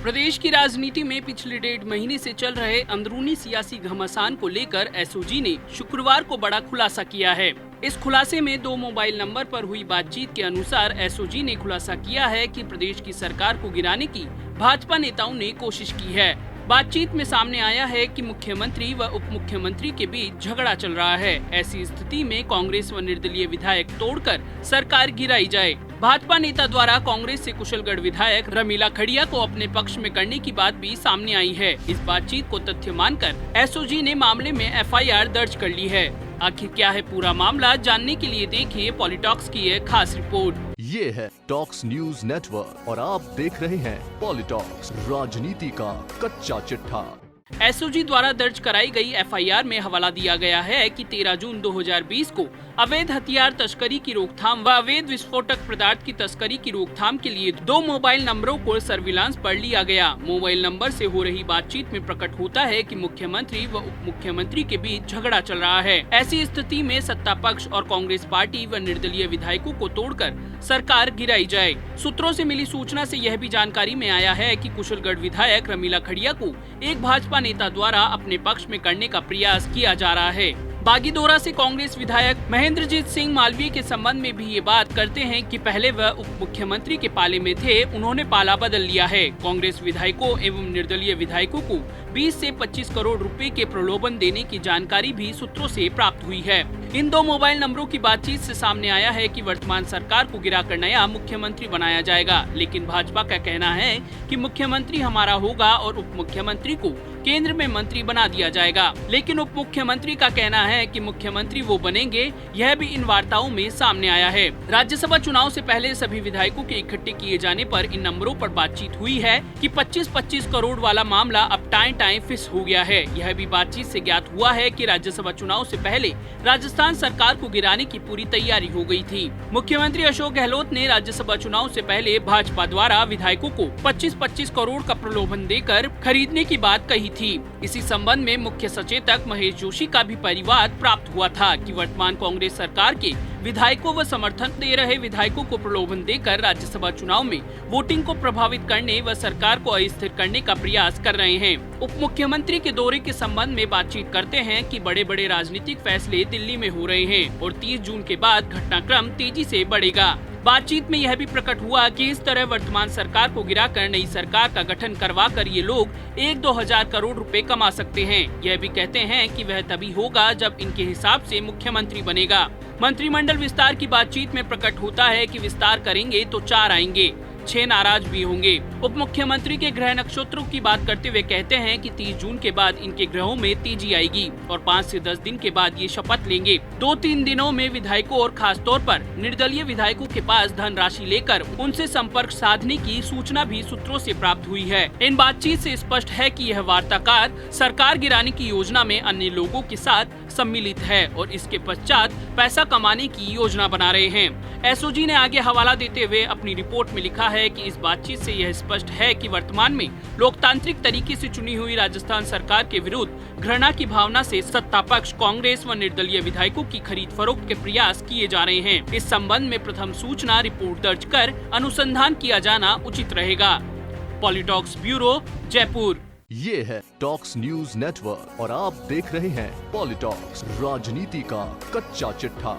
प्रदेश की राजनीति में पिछले 1.5 महीने से चल रहे अंदरूनी सियासी घमासान को लेकर एसओजी ने शुक्रवार को बड़ा खुलासा किया है। इस खुलासे में 2 मोबाइल नंबर पर हुई बातचीत के अनुसार एसओजी ने खुलासा किया है कि प्रदेश की सरकार को गिराने की भाजपा नेताओं ने कोशिश की है। बातचीत में सामने आया है कि मुख्यमंत्री व उप मुख्यमंत्री के बीच झगड़ा चल रहा है। ऐसी स्थिति में कांग्रेस व निर्दलीय विधायक तोड़कर सरकार गिराई जाए। भाजपा नेता द्वारा कांग्रेस से कुशलगढ़ विधायक रमीला खड़िया को अपने पक्ष में करने की बात भी सामने आई है। इस बातचीत को तथ्य मानकर एसओजी ने मामले में एफआईआर दर्ज कर ली है। आखिर क्या है पूरा मामला, जानने के लिए देखिए पॉलिटॉक्स की एक खास रिपोर्ट। ये है टॉक्स न्यूज नेटवर्क और आप देख रहे हैं पॉलिटॉक्स, राजनीति का कच्चा चिट्ठा। एसओजी द्वारा दर्ज कराई गई एफआईआर में हवाला दिया गया है कि 13 जून 2020 को अवैध हथियार तस्करी की रोकथाम व अवैध विस्फोटक पदार्थ की तस्करी की रोकथाम के लिए 2 मोबाइल नंबरों को सर्विलांस पर लिया गया। मोबाइल नंबर से हो रही बातचीत में प्रकट होता है कि मुख्यमंत्री व उप मुख्यमंत्री के बीच झगड़ा चल रहा है। ऐसी स्थिति में सत्ता पक्ष और कांग्रेस पार्टी व निर्दलीय विधायकों को तोड़कर सरकार गिराई जाए। सूत्रों से मिली सूचना से यह भी जानकारी में आया है कि कुशलगढ़ विधायक रमीला खड़िया को एक भाजपा नेता द्वारा अपने पक्ष में करने का प्रयास किया जा रहा है। बागीदोरा से कांग्रेस विधायक महेंद्रजीत सिंह मालवीय के संबंध में भी ये बात करते हैं कि पहले वह उप मुख्यमंत्री के पाले में थे, उन्होंने पाला बदल लिया है। कांग्रेस विधायकों एवं निर्दलीय विधायकों को 20 से 25 करोड़ रुपए के प्रलोभन देने की जानकारी भी सूत्रों से प्राप्त हुई है। इन 2 मोबाइल नंबरों की बातचीत से सामने आया है कि वर्तमान सरकार को गिराकर नया मुख्यमंत्री बनाया जाएगा, लेकिन भाजपा का कहना है कि मुख्यमंत्री हमारा होगा और उप मुख्यमंत्री को केंद्र में मंत्री बना दिया जाएगा। लेकिन उप मुख्यमंत्री का कहना है कि मुख्यमंत्री वो बनेंगे, यह भी इन वार्ताओं में सामने आया है। राज्यसभा चुनाव से पहले सभी विधायकों के इकट्ठे किए जाने पर इन नंबरों पर बातचीत हुई है कि 25-25 करोड़ वाला मामला अब टाइम फिक्स हो गया है। यह भी बातचीत से ज्ञात हुआ है कि राज्यसभा चुनाव से पहले राजस्थान सरकार को गिराने की पूरी तैयारी हो गई थी। मुख्यमंत्री अशोक गहलोत ने राज्यसभा चुनाव से पहले भाजपा द्वारा विधायकों को 25-25 करोड़ का प्रलोभन देकर खरीदने की बात कही थी। इसी संबंध में मुख्य सचेतक महेश जोशी का भी परिवाद प्राप्त हुआ था कि वर्तमान कांग्रेस सरकार के विधायकों व समर्थन दे रहे विधायकों को प्रलोभन देकर राज्यसभा चुनाव में वोटिंग को प्रभावित करने व सरकार को अस्थिर करने का प्रयास कर रहे हैं। उप मुख्यमंत्री के दौरे के संबंध में बातचीत करते हैं कि बड़े बड़े राजनीतिक फैसले दिल्ली में हो रहे हैं और 30 जून के बाद घटनाक्रम तेजी से बढ़ेगा। बातचीत में यह भी प्रकट हुआ कि इस तरह वर्तमान सरकार को गिराकर नई सरकार का गठन करवाकर ये लोग 1-2 हजार करोड़ रुपए कमा सकते हैं। यह भी कहते हैं कि वह तभी होगा जब इनके हिसाब से मुख्यमंत्री बनेगा। मंत्रिमंडल विस्तार की बातचीत में प्रकट होता है कि विस्तार करेंगे तो 4 आएंगे, 6 नाराज भी होंगे। उप मुख्यमंत्री के ग्रह नक्षत्रों की बात करते हुए कहते हैं कि 30 जून के बाद इनके ग्रहों में तेजी आएगी और 5 से 10 दिन के बाद ये शपथ लेंगे। 2-3 दिनों में विधायकों और खास तौर पर निर्दलीय विधायकों के पास धनराशि लेकर उनसे संपर्क साधने की सूचना भी सूत्रों से प्राप्त हुई है। इन बातचीत से स्पष्ट है कि यह वार्ताकार सरकार गिराने की योजना में अन्य लोगों के साथ सम्मिलित है और इसके पश्चात पैसा कमाने की योजना बना रहे हैं। एसओजी ने आगे हवाला देते हुए अपनी रिपोर्ट में लिखा है कि इस बातचीत से यह स्पष्ट है कि वर्तमान में लोकतांत्रिक तरीके से चुनी हुई राजस्थान सरकार के विरुद्ध घृणा की भावना से सत्ता पक्ष कांग्रेस व निर्दलीय विधायकों की खरीद फरोख्त के प्रयास किए जा रहे हैं। इस संबंध में प्रथम सूचना रिपोर्ट दर्ज कर अनुसंधान किया जाना उचित रहेगा। पॉलिटॉक्स ब्यूरो, जयपुर। ये है टॉक्स न्यूज नेटवर्क और आप देख रहे हैं पॉलिटॉक्स, राजनीति का कच्चा चिट्ठा।